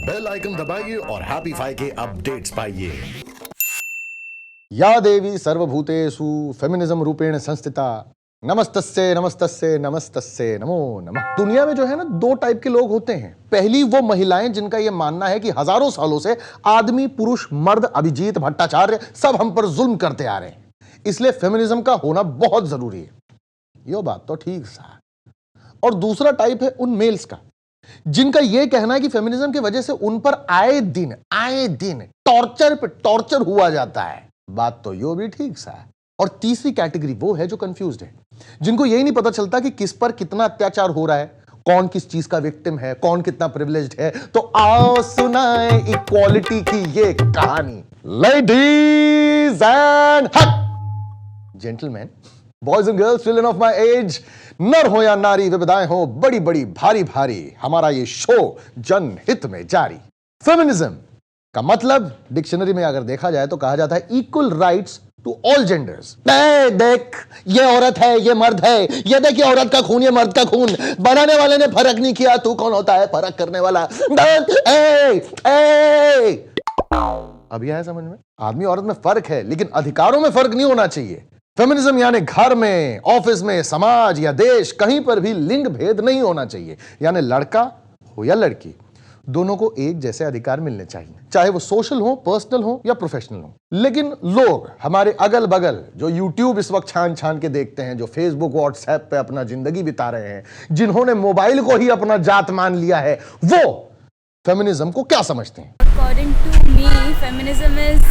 Bell icon दबाइए और happy five के अपडेट्स पाइए। या देवी सर्वभूतेषु फेमिनिज्म रूपेण संस्थिता नमस्तस्ये नमस्तस्ये नमस्तस्ये नमो नमः। दुनिया में जो है ना, दो टाइप के लोग होते हैं। पहली वो महिलाएं जिनका यह मानना है कि हजारों सालों से आदमी पुरुष मर्द अभिजीत भट्टाचार्य सब हम पर जुल्म करते आ रहे हैं, इसलिए फेमिनिज्म का होना बहुत जरूरी है। ये बात तो ठीक सा। और दूसरा टाइप है उन मेल्स का जिनका यह कहना है कि फेमिनिज्म की वजह से उन पर आए दिन टॉर्चर पे टॉर्चर हुआ जाता है। बात तो यो भी ठीक सा है। और तीसरी कैटेगरी वो है जो कंफ्यूज्ड है, जिनको यही नहीं पता चलता कि किस पर कितना अत्याचार हो रहा है, कौन किस चीज का विक्टिम है, कौन कितना प्रिविलेज्ड है। तो आओ सुनाए इक्वालिटी की ये कहानी। Ladies and gentleman, boys and girls, children of my age, नर हो या नारी, विविधाएं हो बड़ी बड़ी भारी भारी, हमारा ये शो जनहित में जारी। फेमिनिज्म का मतलब डिक्शनरी में अगर देखा जाए तो कहा जाता है equal rights to all genders. देख, ये औरत है, ये मर्द है, ये देख, ये औरत का खून, ये मर्द का खून, बनाने वाले ने फर्क नहीं किया, तू कौन होता है फर्क करने वाला। अब यह है समझ में? आदमी औरत में फर्क है, लेकिन अधिकारों में फर्क नहीं होना चाहिए। फेमिनिज्म यानी घर में, ऑफिस में, समाज या देश, कहीं पर भी लिंग भेद नहीं होना चाहिए। यानी लड़का हो या लड़की, दोनों को एक जैसे अधिकार मिलने चाहिए, चाहे वो सोशल हो, पर्सनल हो या प्रोफेशनल हो। लेकिन लोग हमारे अगल बगल जो यूट्यूब इस वक्त छान छान के देखते हैं, जो फेसबुक व्हाट्सएप पे अपना जिंदगी बिता रहे हैं, जिन्होंने मोबाइल को ही अपना जात मान लिया है, वो फेमिनिज्म को क्या समझते हैं? According to me, feminism is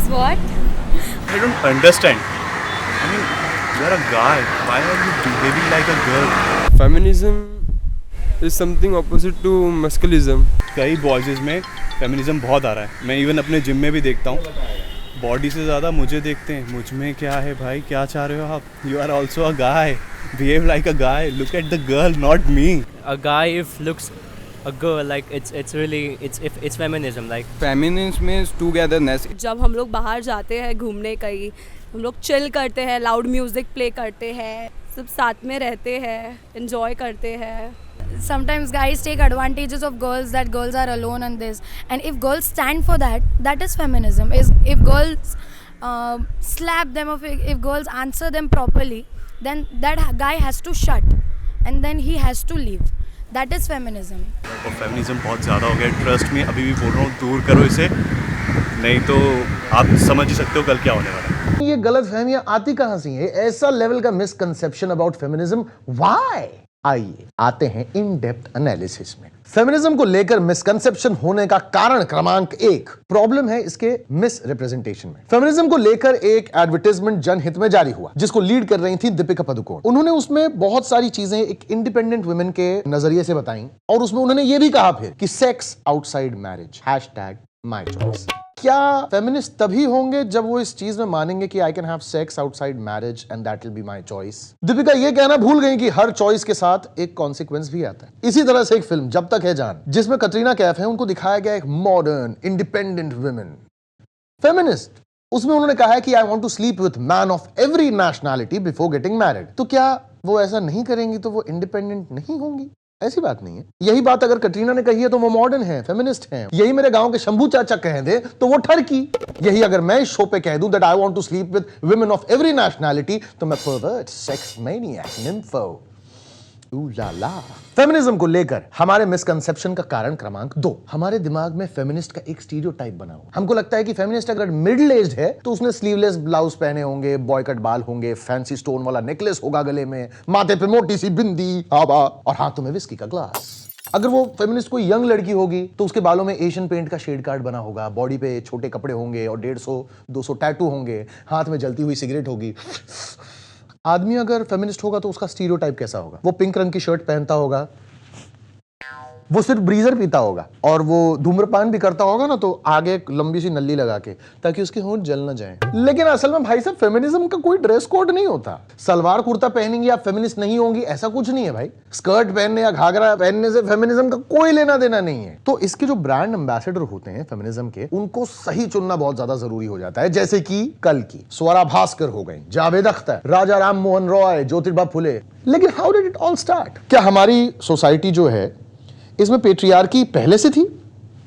what? I don't understand. I mean, you're a guy. Why are you behaving like a girl? Feminism is something opposite to masculinism. कई बॉयज़ में फेमिनिज्म बहुत आ रहा है। मैं इवन अपने जिम में भी देखता हूँ, बॉडी से ज़्यादा मुझे देखते हैं। मुझ में क्या है भाई, क्या चाह रहे हो आप? You are also a guy, behave like a guy, look at the girl, not me. A guy if looks a girl, like it's really it's feminism, like Feminism means togetherness. जब हम लोग बाहर जाते हैं घूमने, कहीं हम लोग चिल करते हैं, लाउड म्यूजिक प्ले करते हैं, सब साथ में रहते हैं, एंजॉय करते हैं। Sometimes guys take advantages of girls, that girls are alone in this, and if girls stand for that, that is feminism. Is if girls slap them, or if girls answer them properly, then that guy has to shut, and then he has to leave. That is feminism. और feminism बहुत ज़्यादा हो गया, trust में। अभी भी बोल रहा हूँ, दूर करो इसे, नहीं तो आप समझ ही सकते हो कल क्या होने वाला है। ये गलत फहमियां आती कहां से है? ऐसा लेवल का मिसकंसेप्शन अबाउट फेमिनिज्म, व्हाई? आइए आते हैं इन डेप्थ एनालिसिस में। फेमिनिज्म को लेकर मिसकंसेप्शन होने का कारण क्रमांक 1, प्रॉब्लम है इसके मिस रिप्रेजेंटेशन में। फेमिनिज्म को लेकर एक एडवर्टाइजमेंट जनहित में जारी हुआ, जिसको लीड कर रही थी दीपिका पादुकोण। उन्होंने उसमें बहुत सारी चीजें एक इंडिपेंडेंट वुमेन के नजरिए से बताई, और उसमें उन्होंने ये भी कहा फिर कि sex outside marriage, #my choice. क्या फेमिनिस्ट तभी होंगे जब वो इस चीज में मानेंगे कि I can have sex outside marriage and that will be my choice? Deepika ये कहना भूल गई कि हर चॉइस के साथ एक कॉन्सिक्वेंस भी आता है। इसी तरह से एक फिल्म जब तक है जान, जिसमें कटरीना कैफ है, उनको दिखाया गया एक मॉडर्न इंडिपेंडेंट वुमेन फेमिनिस्ट। उसमें उन्होंने कहा है कि I want to sleep with man of every nationality before getting married. तो क्या वो ऐसा नहीं करेंगी तो वो इंडिपेंडेंट नहीं होंगी? ऐसी बात नहीं है। यही बात अगर कटरीना ने कही है तो वो मॉडर्न है, फेमिनिस्ट है। यही मेरे गांव के शंभू चाचा कह दे तो वो ठरकी। यही अगर मैं इस शो पे कह दूं that I want to sleep with women of every nationality, तो मैं परवर्ट, सेक्स मैनियक, निम्फो। ला फेमिनिज्म को लेकर हमारे मिसकंसेप्शन का कारण क्रमांक 2, हमारे दिमाग में फेमिनिस्ट का एक स्टीरियोटाइप बना हुआ। हमको लगता है कि फेमिनिस्ट अगर मिडिल एज्ड है तो उसने स्लीवलेस ब्लाउज पहने होंगे, बॉय कट बाल होंगे, फैंसी स्टोन वाला नेकलेस होगा गले में, माथे पे मोटी सी बिंदी, आबा, और हाथों में विस्की का ग्लास। अगर वो फेमिनिस्ट कोई यंग लड़की होगी तो उसके बालों में एशियन पेंट का शेड कार्ड बना होगा, बॉडी पे छोटे कपड़े होंगे और 150-200 टैटू होंगे, हाथ में जलती हुई सिगरेट होगी। आदमी अगर फेमिनिस्ट होगा तो उसका स्टीरियोटाइप कैसा होगा? वो पिंक रंग की शर्ट पहनता होगा, वो सिर्फ ब्रीजर पीता होगा, और वो धूम्रपान भी करता होगा ना तो आगे एक लंबी सी नल्ली लगा के, ताकि उसके होंठ जल ना जाए। लेकिन असल में भाई साहब, फेमिनिज्म का कोई ड्रेस कोड नहीं होता। सलवार कुर्ता पहनेंगे आप फेमिनिस्ट नहीं होंगी, ऐसा कुछ नहीं है भाई। स्कर्ट पहनने या घाघरा पहनने से फेमिनिज्म का कोई लेना देना नहीं है। तो इसके जो ब्रांड एम्बेसडर होते हैं फेमिनिज्म के, उनको सही चुनना बहुत ज्यादा जरूरी हो जाता है। जैसे कि कल की स्वरा भास्कर हो गई, जावेद अख्तर, राजा राम मोहन रॉय, ज्योतिबा फुले। लेकिन how did it all start? क्या हमारी सोसाइटी जो है इसमें पेट्रियार्की पहले से थी?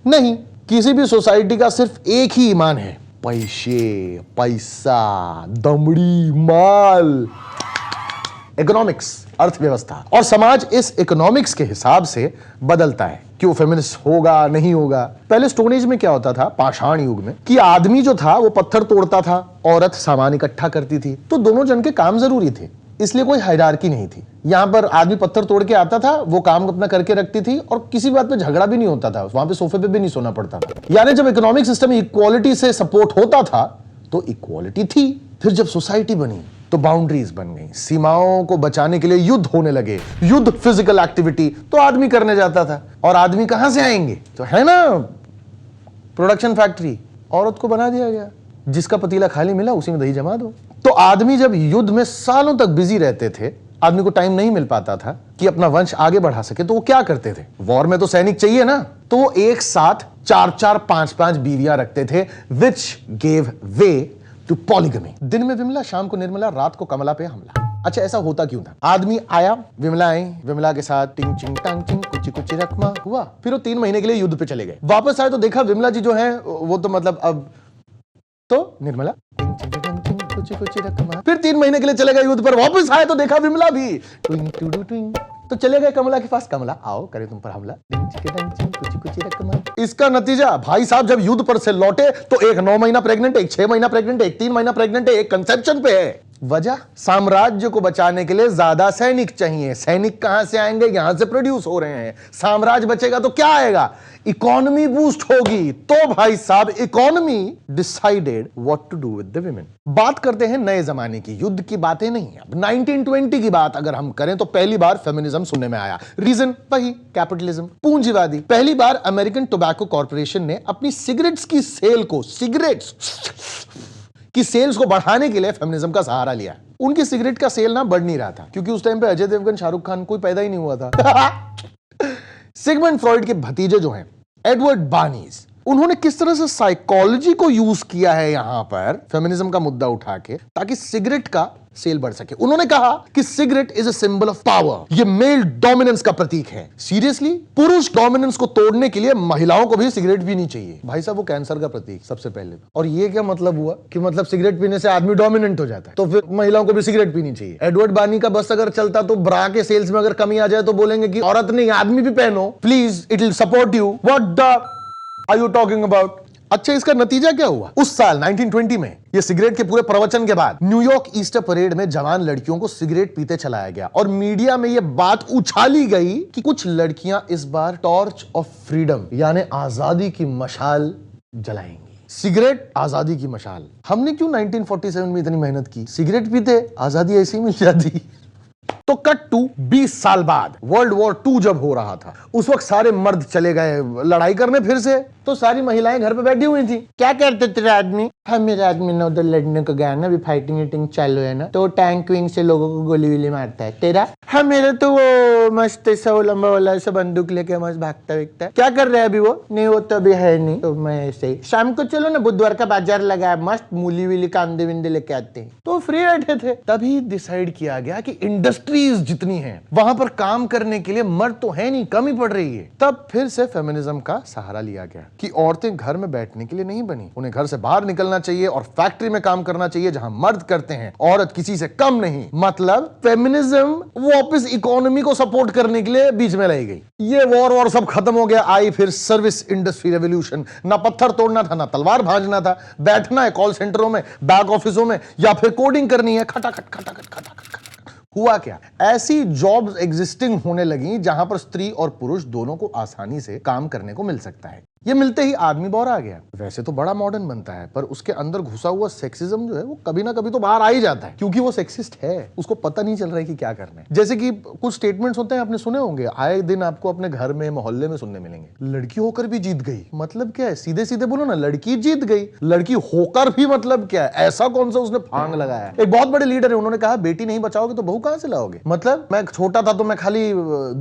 नहीं, किसी भी सोसाइटी का सिर्फ एक ही ईमान है, पैसे, पैसा, दमड़ी, माल, इकोनॉमिक्स, अर्थव्यवस्था। और समाज इस इकोनॉमिक्स के हिसाब से बदलता है कि वो फेमिनिस्ट होगा नहीं होगा। पहले स्टोन एज में क्या होता था, पाषाण युग में, कि आदमी जो था वो पत्थर तोड़ता था, औरत सामान इकट्ठा करती थी, तो दोनों जन के काम जरूरी थे, इसलिए कोई हायरार्की नहीं थी। यहां पर आदमी पत्थर तोड़ के आता था, वो काम अपना करके रखती थी और किसी बात पे झगड़ा भी नहीं होता था, वहां पे सोफे पे भी नहीं सोना पड़ता था। यानी जब इकोनॉमिक सिस्टम इक्वालिटी से सपोर्ट होता था तो इक्वालिटी थी। फिर जब सोसाइटी बनी तो बाउंड्रीज बन गई, सीमाओं को बचाने के लिए युद्ध होने लगे। युद्ध फिजिकल एक्टिविटी तो आदमी करने जाता था, और आदमी कहां से आएंगे, तो है ना प्रोडक्शन फैक्ट्री, औरत को बना दिया गया, जिसका पतीला खाली मिला उसी में दही जमा दो। तो आदमी जब युद्ध में सालों तक बिजी रहते थे, आदमी को टाइम नहीं मिल पाता था कि अपना वंश आगे बढ़ा सके, तो वो क्या करते थे, वॉर में तो सैनिक चाहिए ना, तो वो एक साथ 4-4, 5-5 बीवियां रखते थे, which gave way to polygamy. दिन में विमला, शाम को निर्मला, रात को कमला पे हमला। अच्छा, ऐसा होता क्यों था? आदमी आया, विमला आई, विमला के साथ टिंग चिंग टांग चिंग कुची कुची रकमा हुआ, फिर वो 3 महीने के लिए युद्ध पे चले गए। वापस आए तो देखा विमला जी जो है वो तो मतलब अब तो निर्मला टिंग चिंग टांग चिंग कुची कुची रकमा, फिर 3 महीने के लिए चले गए युद्ध पर। वापस आए तो देखा विमला भी ट्विंग टू ट्विंग, तो चले गए कमला के पास, कमला आओ करे तुम पर हमला, कुची कुची रकमा। इसका नतीजा भाई साहब, जब युद्ध पर से लौटे तो एक 9 महीना प्रेग्नेंट है, एक 6 महीना प्रेग्नेंट है, एक 3 महीना प्रेग्नेंट है, एक कंसेप्शन पे है। वजह, साम्राज्य को बचाने के लिए ज्यादा सैनिक चाहिए। सैनिक कहां से आएंगे, यहां से प्रोड्यूस हो रहे हैं। साम्राज्य बचेगा तो क्या आएगा, इकोनॉमी बूस्ट होगी। तो भाई साहब economy decided what to do with the women. बात करते हैं नए जमाने की, युद्ध की बातें नहीं। अब 1920 की बात अगर हम करें तो पहली बार फेमिनिज्म सुनने में आया। रीजन वही, कैपिटलिज्म, पूंजीवादी। पहली बार अमेरिकन टोबैको कॉर्पोरेशन ने अपनी सिगरेट्स की सेल को, सिगरेट्स की सेल्स को बढ़ाने के लिए फेमिनिज्म का सहारा लिया। उनकी सिगरेट का सेल ना बढ़ नहीं रहा था, क्योंकि उस टाइम पे अजय देवगन, शाहरुख खान कोई पैदा ही नहीं हुआ था। सिगमंड फ्रॉइड के भतीजे जो हैं एडवर्ड बानीज, उन्होंने किस तरह से साइकोलॉजी को यूज किया है यहां पर फेमिनिज्म का मुद्दा उठा के, ताकि सिगरेट का सेल बढ़ सके। उन्होंने कहा कि cigarette is a symbol of power, ये मेल डोमिनेंस का प्रतीक है। सीरियसली, पुरुष डोमिनेंस को तोड़ने के लिए महिलाओं को भी सिगरेट पीनी चाहिए। भाई साहब, वो कैंसर का प्रतीक सबसे पहले। और ये क्या मतलब हुआ कि मतलब सिगरेट पीने से आदमी डोमिनेंट हो जाता है, तो फिर महिलाओं को भी सिगरेट पीनी चाहिए। एडवर्ड बानी का बस अगर चलता तो ब्रा के सेल्स में अगर कमी आ जाए तो बोलेंगे कि औरत नहीं आदमी भी पहनो, please, it will support you. What the are you talking about? अच्छा, इसका नतीजा क्या हुआ? उस साल 1920 में ये सिगरेट के पूरे प्रवचन के बाद न्यूयॉर्क ईस्टर परेड में जवान लड़कियों को सिगरेट पीते चलाया गया, और मीडिया में ये बात उछाली गई कि कुछ लड़कियां इस बार टॉर्च ऑफ फ्रीडम यानी आजादी की मशाल जलाएंगी। सिगरेट आजादी की मशाल। हमने क्यों 1947 में इतनी मेहनत की? सिगरेट पीते, आजादी ऐसी मिल जाती। तो कट टू 20 साल बाद, वर्ल्ड वॉर 2 जब हो रहा था, उस वक्त सारे मर्द चले गए लड़ाई करने फिर से, तो सारी महिलाएं घर पे बैठी हुई थी। क्या करते तेरे आदमी? मेरे आदमी ना उधर लड़ने को गया ना, अभी फाइटिंग वीटिंग चालू है ना, तो टैंक विंग से लोगों को गोली वोली मारता है। तेरा? हाँ, मेरा तो वो मस्त सा लंबा वाला सा बंदूक लेके मस्त भागता है। क्या कर रहा है अभी वो? नहीं, वो तो अभी है नहीं, तो मैं ऐसे ही शाम को चलो ना, बुधवार का बाजार लगा है, मस्त मूली वूली कांदे विंदे लेके आते हैं। तो फ्री बैठे थे। तभी डिसाइड किया गया कि इंडस्ट्रीज जितनी हैं वहां पर काम करने के लिए मर्द तो है नहीं, कमी पड़ रही है। तब फिर से फेमिनिज्म का सहारा लिया गया कि औरतें घर में बैठने के लिए नहीं बनी, उन्हें घर से बाहर निकलना चाहिए और फैक्ट्री में काम करना चाहिए जहां मर्द करते हैं, औरत किसी से कम नहीं। मतलब फेमिनिज्म वापस इकोनॉमी को सपोर्ट करने के लिए बीच में लाई गई। ये वॉर सब खत्म हो गया, आई फिर सर्विस इंडस्ट्री रेवोल्यूशन। ना पत्थर तोड़ना था, ना तलवार भांजना था, बैठना है कॉल सेंटरों में, बैक ऑफिसों में, या फिर कोडिंग करनी है, खटाखट खटाखट खटाखट। हुआ क्या? ऐसी जॉब्स एग्जिस्टिंग होने लगी जहां पर स्त्री और पुरुष दोनों को आसानी से काम करने को मिल सकता है। ये मिलते ही आदमी बोर आ गया। वैसे तो बड़ा मॉडर्न बनता है, पर उसके अंदर घुसा हुआ सेक्सिज्म जो है वो कभी ना कभी तो बाहर आ ही जाता है, क्योंकि वो सेक्सिस्ट है, उसको पता नहीं चल रहा है कि क्या करना है। जैसे कि कुछ स्टेटमेंट्स होते हैं, आपने सुने होंगे, आए दिन आपको अपने घर में मोहल्ले में सुनने मिलेंगे। लड़की होकर भी जीत गई। मतलब क्या है? सीधे सीधे बोलो ना, लड़की जीत गई। लड़की होकर भी मतलब क्या है? ऐसा कौन सा उसने फांग लगाया? एक बहुत बड़े लीडर है, उन्होंने कहा बेटी नहीं बचाओगे तो बहू कहां से लाओगे? मतलब मैं छोटा था तो मैं खाली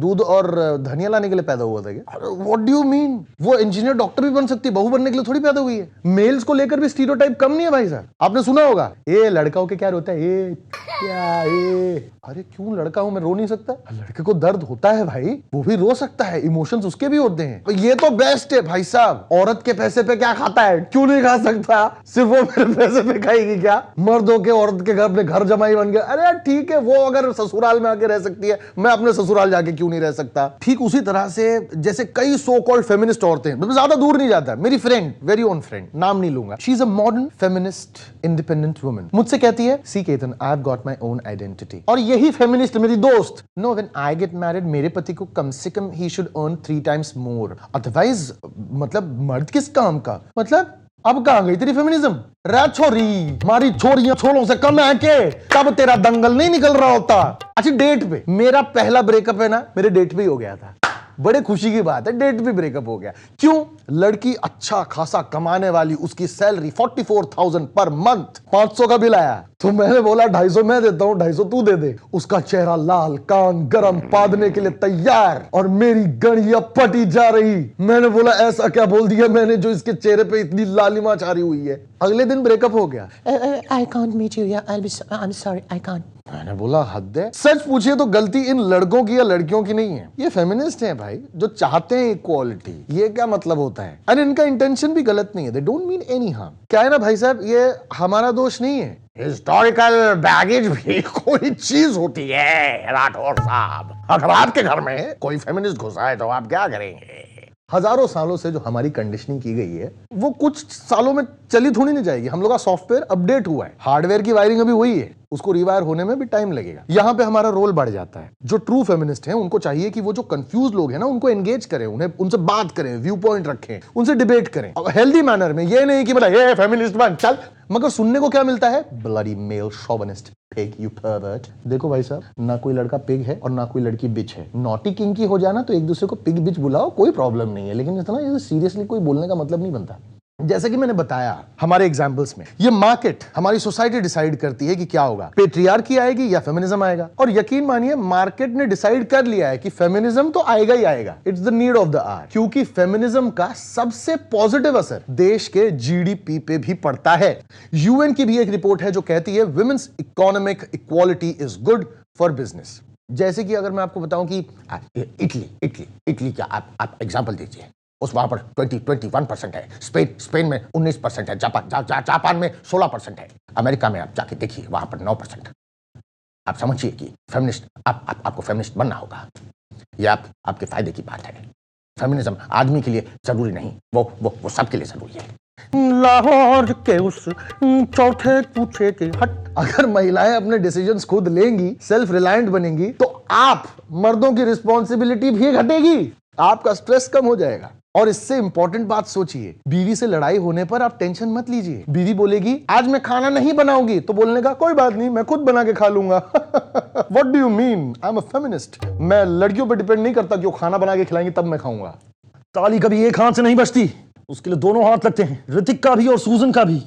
दूध और धनिया लाने के लिए पैदा हुआ था क्या? What do you mean? वो इंजीनियर इंजीनियर डॉक्टर भी बन सकती है, बहू बनने के लिए थोड़ी पैदा हुई है। मेल्स को लेकर भी स्टीरियोटाइप कम नहीं है भाई साहब। आपने सुना होगा ये लड़का हो के क्या रोता है, ये क्या ये, अरे क्यों लड़का हूं मैं रो नहीं सकता? लड़के को दर्द होता है भाई, वो भी रो सकता है, इमोशंस उसके भी होते हैं। तो ये तो बेस्ट है भाई साहब। औरत के पैसे पे क्या खाता है, क्यों नहीं खा सकता? सिर्फ वो मेरे पैसे पे खाएगी क्या? मर्द होके औरत के घर अपने घर जमाई बन गया, अरे ठीक है, वो अगर ससुराल में आके रह सकती है, मैं अपने ससुराल जाके क्यों नहीं रह सकता? ठीक उसी तरह से जैसे कई सो कॉल्ड फेमिनिस्ट औरतें, मैं ज्यादा दूर नहीं जाता, मेरी फ्रेंड, वेरी ओन फ्रेंड, नाम नहीं लूंगा, she is a modern feminist independent woman, मुझसे कहती है, see Ketan, I have got my own identity. और यही फेमिनिस्ट मेरी दोस्त, no when I get married, मेरे पति को कम से कम ही should earn 3 times more, otherwise मतलब मर्द किस काम का? मतलब अब कहां गई तेरी फेमिनिज्म? रे छोरी, हमारी छोरियां छोरों से कम है के? तब तेरा दंगल नहीं निकल रहा होता। अच्छा डेट पे, मेरा पहला ब्रेकअप है ना, मेरे डेट पे ही हो गया था। बड़े खुशी की बात है, डेट भी ब्रेकअप हो गया। क्यों? लड़की अच्छा खासा कमाने वाली, उसकी सैलरी 44,000 पर मंथ, 500 का बिल आया, तो मैंने बोला 250 मैं देता हूं, 250 तू दे दे। उसका चेहरा लाल, कान गरम, पादने के लिए तैयार, और मेरी गणिया पटी जा रही। मैंने बोला ऐसा क्या बोल दिया मैंने जो इसके चेहरे पे इतनी लालिमा छारी हुई है? अगले दिन ब्रेकअप हो गया। I can't meet you. Yeah, I'm sorry. I can't. मैंने बोला हद है। सच पूछिए तो गलती इन लड़कों की या लड़कियों की नहीं है, ये फेमिनिस्ट हैं भाई, जो चाहते हैं इक्वालिटी। ये क्या मतलब होता है? और इनका इंटेंशन भी गलत नहीं है, they don't mean any harm. क्या है ना भाई साहब, ये हमारा दोष नहीं है, हिस्टोरिकल बैगेज भी कोई चीज होती है राठौर साहब। अगर आपके घर में कोई फेमिनिस्ट घुसा है तो आप क्या करेंगे? हजारों सालों से जो हमारी कंडीशनिंग की गई है, वो कुछ सालों में चली थोड़ी नहीं जाएगी। हम लोग का सॉफ्टवेयर अपडेट हुआ है, हार्डवेयर की वायरिंग अभी हुई है, उसको रिवायर होने में भी टाइम लगेगा। यहां पे हमारा रोल बढ़ जाता है। जो ट्रू फेमिनिस्ट हैं, उनको चाहिए कि वो जो कंफ्यूज लोग हैं ना, उनको एंगेज करें, उन्हें उनसे बात करें, व्यू पॉइंट रखें, उनसे डिबेट करें हेल्दी मैनर में। ये नहीं कि मतलब ये फेमिनिस्ट बन चल, मगर सुनने को क्या मिलता है? Bloody male chauvinist pig, you pervert. देखो भाई साहब, ना कोई लड़का पिग है और ना कोई लड़की बिच है। नॉटी किंकी हो जाना तो एक दूसरे को पिग बिच बुलाओ, कोई प्रॉब्लम नहीं है, लेकिन इतना ये सीरियसली कोई बोलने का मतलब नहीं बनता। जैसे कि मैंने बताया हमारे एग्जाम्पल्स में, ये मार्केट, हमारी सोसाइटी डिसाइड करती है कि क्या होगा, पेट्रियार्की आएगी या फेमिनिज्म आएगा। और यकीन मानिए मार्केट ने डिसाइड कर लिया है कि फेमिनिज्म तो आएगा ही आएगा। It's the need of the hour, क्योंकि फेमिनिज्म का सबसे पॉजिटिव असर देश के जीडीपी पे भी पड़ता है। यूएन की भी एक रिपोर्ट है जो कहती है women's economic equality is good for business. जैसे कि अगर मैं आपको बताऊं कि इटली का आप एग्जाम्पल दीजिए, उस वहां पर 21% है, स्पेन में 19% है, जापान में 16% है, अमेरिका में आप जाके देखिए वहां पर 9%। आप समझिए कि फेमिनिस्ट आपको फेमिनिस्ट बनना होगा, ये आपके फायदे की बात है। फेमिनिज्म आदमी के लिए जरूरी नहीं, वो सबके लिए जरूरी है। लाहौर के उस चौथे पूछे के हट। अगर महिलाएं अपने डिसीजंस खुद लेंगी, सेल्फ रिलायंट बनेंगी, तो आप मर्दों की रिस्पॉन्सिबिलिटी भी घटेगी, आपका स्ट्रेस कम हो जाएगा। और इससे इंपॉर्टेंट बात सोचिए, बीवी से लड़ाई होने पर आप टेंशन मत लीजिए। बीवी बोलेगी आज मैं खाना नहीं बनाऊंगी, तो बोलने का कोई बात नहीं, मैं खुद बना के खा लूंगा। What do you mean? I am a feminist. मैं लड़कियों पर डिपेंड नहीं करता कि वो खाना बना के खिलाएंगी तब मैं खाऊंगा। ताली कभी एक हाथ से नहीं बजती, उसके लिए दोनों हाथ लगते हैं, ऋतिक का भी और सूजन का भी।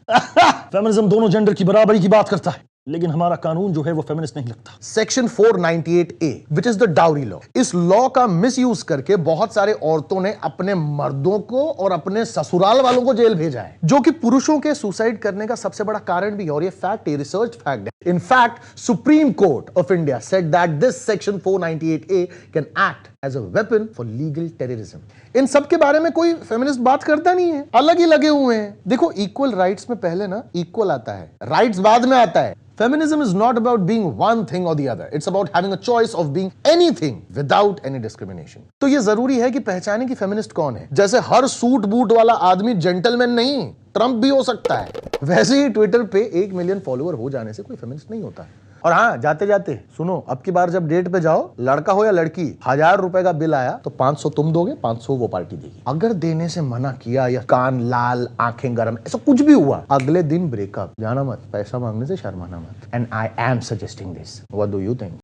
फेमिनिज्म दोनों जेंडर की बराबरी की बात करता है, लेकिन हमारा कानून जो है वो फेमिनिस्ट नहीं लगता। Section 498A which is the dowry law, इस लॉ का मिसयूज करके बहुत सारे औरतों ने अपने मर्दों को और अपने ससुराल वालों को जेल भेजा है, जो कि पुरुषों के सुसाइड करने का सबसे बड़ा कारण भी है। और ये फैक्ट, ये रिसर्च फैक्ट है। In fact Supreme Court of India said that this section 498A can act as a weapon for legal terrorism. इन सब के बारे में कोई फेमिनिस्ट बात करता नहीं है, अलग ही लगे हुए हैं। देखो, इक्वल राइट्स में पहले ना इक्वल आता है, राइट्स बाद में आता है। Feminism is not about being one thing or the other. It's about having a choice of being anything without any discrimination. तो ये जरूरी है कि पहचाने कि फेमिनिस्ट कौन है। जैसे हर सूट बूट वाला आदमी जेंटलमैन नहीं, ट्रंप भी हो सकता है, वैसे ही ट्विटर पे 1 मिलियन फॉलोअर हो जाने से कोई फेमिनिस्ट नहीं होता। और हाँ, जाते जाते सुनो, अब की बार जब डेट पे जाओ, लड़का हो या लड़की, 1000 रुपए का बिल आया तो 500 तुम दोगे, 500 वो पार्टी देगी। अगर देने से मना किया या कान लाल आंखें गरम ऐसा कुछ भी हुआ, अगले दिन ब्रेकअप। जाना मत, पैसा मांगने से शर्माना मत। And I am suggesting this, what do you think?